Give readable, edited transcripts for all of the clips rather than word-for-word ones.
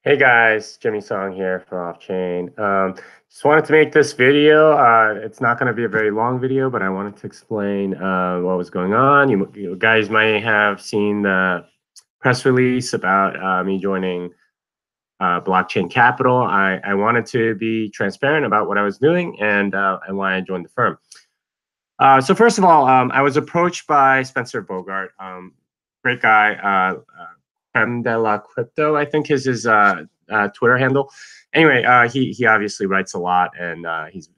Hey guys, Jimmy Song here from Offchain. Just wanted to make this video. It's not going to be a very long video, but I wanted to explain what was going on. You guys might have seen the press release about me joining Blockchain Capital. I wanted to be transparent about what I was doing and why I joined the firm. So first of all, I was approached by Spencer Bogart, great guy, Creme de la Crypto, I think is his Twitter handle. Anyway, he obviously writes a lot, and he's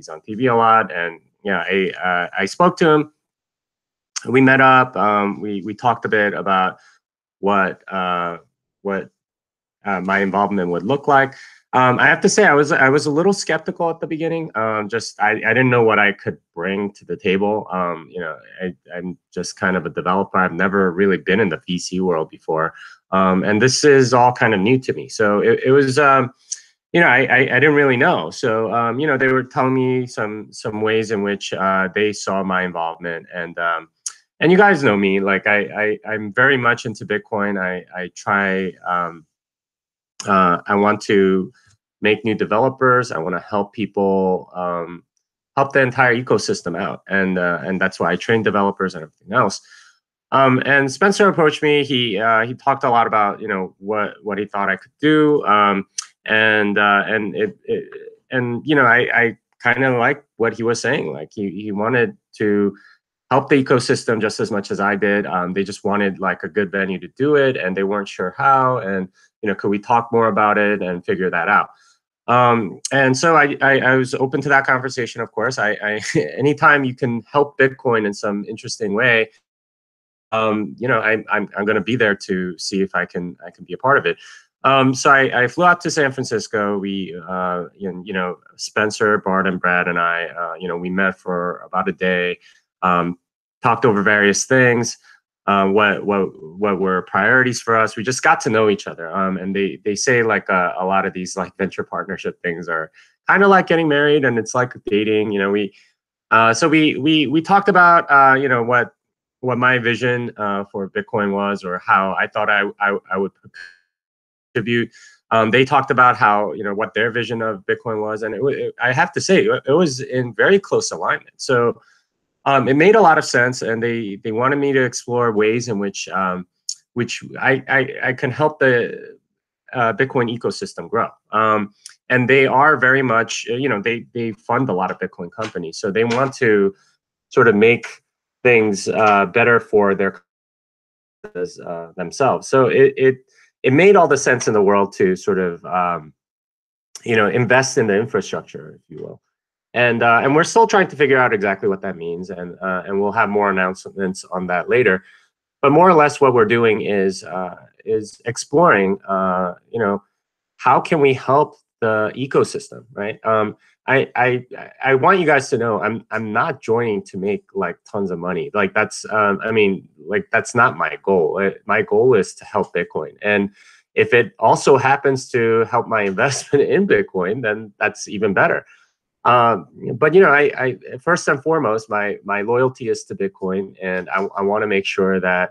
on TV a lot, and yeah, I spoke to him. We met up. We talked a bit about what what my involvement would look like. I have to say, I was a little skeptical at the beginning. Just I didn't know what I could bring to the table. I'm just kind of a developer. I've never really been in the VC world before, and this is all kind of new to me. So it was. I didn't really know. So they were telling me some ways in which they saw my involvement, and you guys know me. Like I'm very much into Bitcoin. I try. I want to make new developers. I want to help people, help the entire ecosystem out, and that's why I train developers and everything else. And Spencer approached me. He talked a lot about what he thought I could do, and I kind of like what he was saying. Like he wanted to help the ecosystem just as much as I did. They just wanted like a good venue to do it, and they weren't sure how. And could we talk more about it and figure that out? And so I was open to that conversation. Of course, anytime you can help Bitcoin in some interesting way, I'm going to be there to see if I can be a part of it. So I flew out to San Francisco. We, Spencer, Bart, and Brad and I, we met for about a day, talked over various things, what were priorities for us. We just got to know each other. And they say like a lot of these like venture partnership things are kind of like getting married, and it's like dating. We talked about what my vision for Bitcoin was, or how I thought I would contribute. They talked about how what their vision of Bitcoin was, and I have to say it was in very close alignment. So it made a lot of sense, and they wanted me to explore ways in which I can help the Bitcoin ecosystem grow. And they are very much, they fund a lot of Bitcoin companies, so they want to sort of make things better for their themselves. So it made all the sense in the world to sort of invest in the infrastructure, if you will. And we're still trying to figure out exactly what that means, and we'll have more announcements on that later. But more or less, what we're doing is exploring, how can we help the ecosystem, right? I want you guys to know I'm not joining to make like tons of money. Like that's that's not my goal. My goal is to help Bitcoin, and if it also happens to help my investment in Bitcoin, then that's even better. But I first and foremost, my loyalty is to Bitcoin, and I want to make sure that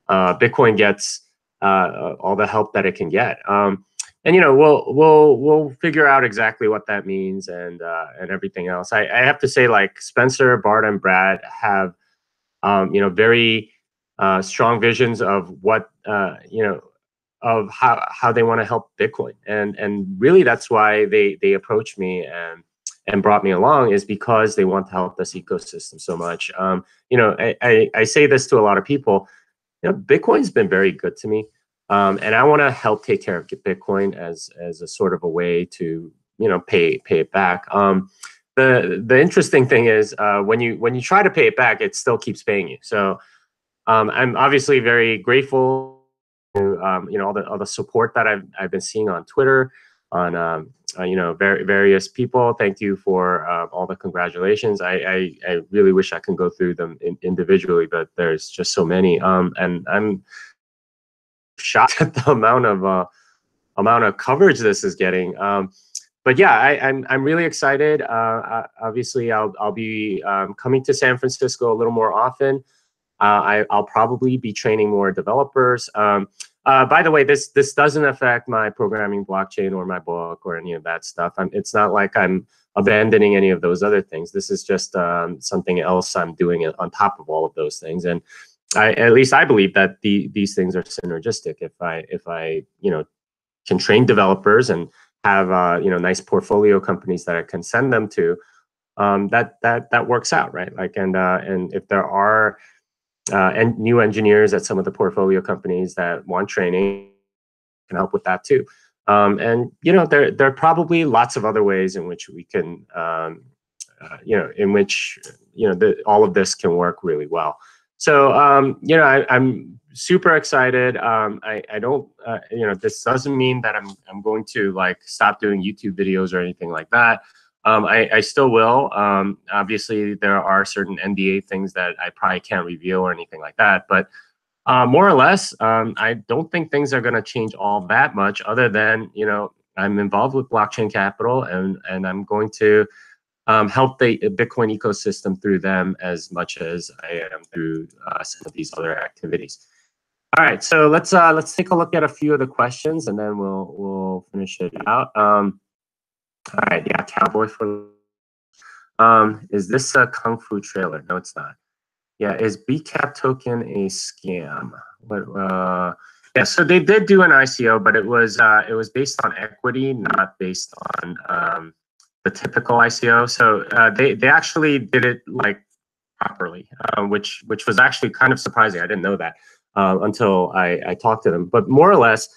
Bitcoin gets all the help that it can get. And we'll figure out exactly what that means, and everything else. I have to say, like Spencer, Bart, and Brad have very strong visions of what of how they want to help Bitcoin, and really that's why they approached me and brought me along, is because they want to help this ecosystem so much. I say this to a lot of people. Bitcoin's been very good to me, and I want to help take care of Bitcoin as a sort of a way to pay it back. The interesting thing is when you try to pay it back, it still keeps paying you. So I'm obviously very grateful to all the support that I've been seeing on Twitter, on various people. Thank you for all the congratulations. I really wish I can go through them individually, but there's just so many. And I'm shocked at the amount of coverage this is getting. But yeah, I'm really excited. Obviously, I'll be coming to San Francisco a little more often. I'll probably be training more developers. By the way, this doesn't affect my programming blockchain or my book or any of that stuff. It's not like I'm abandoning any of those other things. This is just something else I'm doing on top of all of those things. And at least I believe that these things are synergistic. If I can train developers and have nice portfolio companies that I can send them to, that works out, right? Like and if there are and new engineers at some of the portfolio companies that want training, can help with that too. And there are probably lots of other ways in which we can in which all of this can work really well. So I'm super excited. I don't this doesn't mean that I'm going to like stop doing YouTube videos or anything like that. I still will. Obviously, there are certain NDA things that I probably can't reveal or anything like that. But more or less, I don't think things are going to change all that much, other than I'm involved with Blockchain Capital, and I'm going to help the Bitcoin ecosystem through them as much as I am through some of these other activities. All right, so let's take a look at a few of the questions, and then we'll finish it out. All right, yeah, Cowboy for. Is this a Kung Fu trailer? No, it's not. Yeah, is BCAP token a scam? What? Yeah, so they did do an ICO, but it was based on equity, not based on the typical ICO. So they actually did it like properly, which was actually kind of surprising. I didn't know that until I talked to them. But more or less,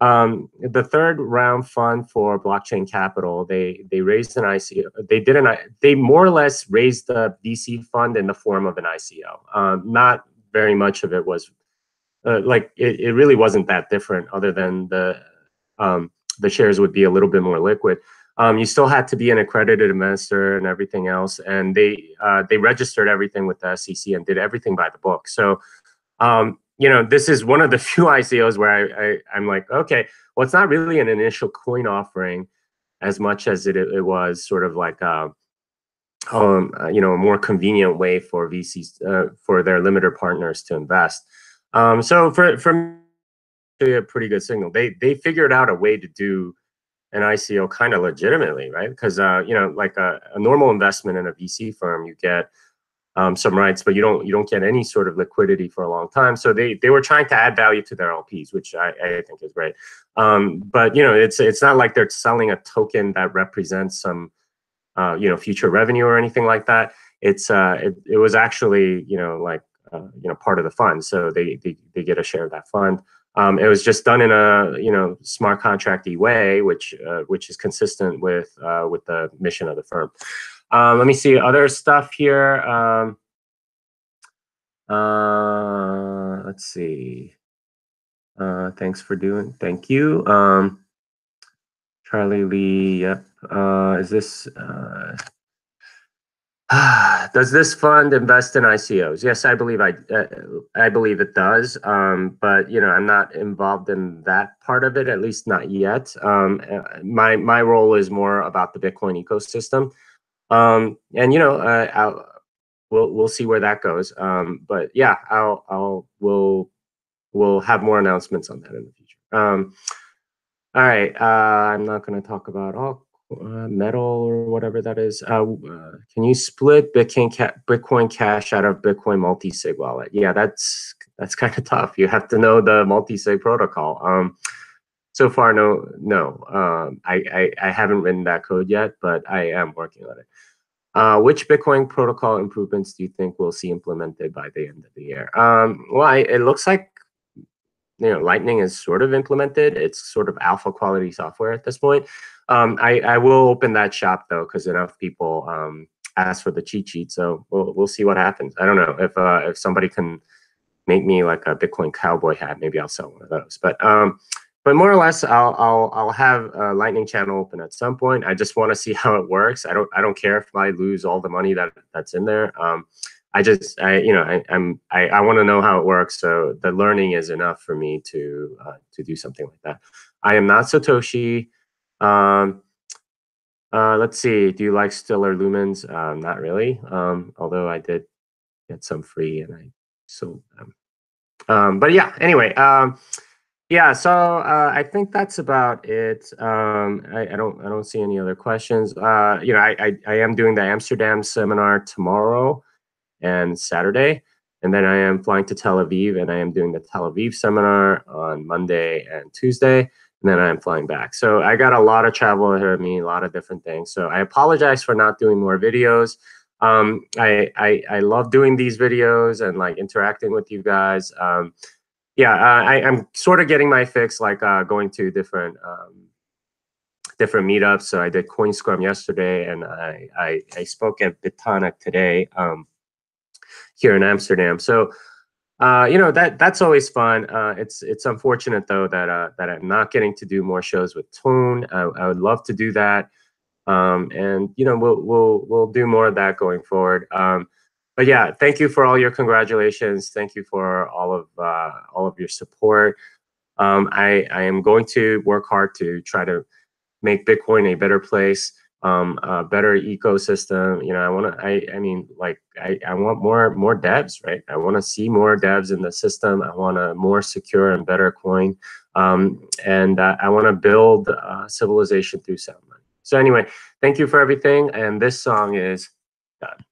the third round fund for Blockchain Capital, they raised an ICO. They more or less raised the VC fund in the form of an ICO. Not very much of it was it really wasn't that different, other than the shares would be a little bit more liquid. You still had to be an accredited investor and everything else, and they registered everything with the SEC and did everything by the book. So this is one of the few ICOs where I'm like, okay, well, it's not really an initial coin offering as much as it was sort of like a more convenient way for VCs, for their limited partners to invest. So for me, a pretty good signal. They figured out a way to do an ICO kind of legitimately, right? Because like a normal investment in a VC firm, you get some rights, but you don't get any sort of liquidity for a long time. So they were trying to add value to their LPs, which I think is great. But it's not like they're selling a token that represents some future revenue or anything like that. It was actually part of the fund, so they get a share of that fund. It was just done in a smart contracty way, which is consistent with the mission of the firm. Let me see other stuff here. Let's see. Thanks for doing. Thank you, Charlie Lee. Yep. Is this? Does this fund invest in ICOs? Yes, I believe I believe it does. But I'm not involved in that part of it, at least not yet. My role is more about the Bitcoin ecosystem. And we'll see where that goes. But yeah, we'll have more announcements on that in the future. All right, I'm not going to talk about metal or whatever that is. Can you split Bitcoin Cash out of Bitcoin multi-sig wallet? Yeah, that's kind of tough. You have to know the multi-sig protocol. So far, no. I haven't written that code yet, but I am working on it. Which Bitcoin protocol improvements do you think we'll see implemented by the end of the year? Well, it looks like Lightning is sort of implemented. It's sort of alpha quality software at this point. I will open that shop though, because enough people ask for the cheat sheet. So we'll see what happens. I don't know if somebody can make me like a Bitcoin cowboy hat, maybe I'll sell one of those. But more or less, I'll have a Lightning channel open at some point. I just want to see how it works. I don't care if I lose all the money that's in there. I want to know how it works. So the learning is enough for me to do something like that. I am not Satoshi. Let's see. Do you like Stellar Lumens? Not really. Although I did get some free, and So, but yeah. Anyway, yeah. So I think that's about it. I don't see any other questions. I am doing the Amsterdam seminar tomorrow and Saturday. And then I am flying to Tel Aviv, and I am doing the Tel Aviv seminar on Monday and Tuesday. And then I am flying back. So I got a lot of travel ahead of me, a lot of different things. So I apologize for not doing more videos. I love doing these videos and like interacting with you guys. I'm sort of getting my fix, like going to different meetups. So I did Coin Scrum yesterday, and I spoke at Bitonic today. Here in Amsterdam. So that's always fun. It's unfortunate though that I'm not getting to do more shows with Tone. I would love to do that, and we'll do more of that going forward. But yeah, thank you for all your congratulations. Thank you for all of your support. I am going to work hard to try to make Bitcoin a better place, a better ecosystem. I want more devs, right? I want to see more devs in the system. I want a more secure and better coin, and I want to build civilization through sound money. So anyway, thank you for everything, and this song is done.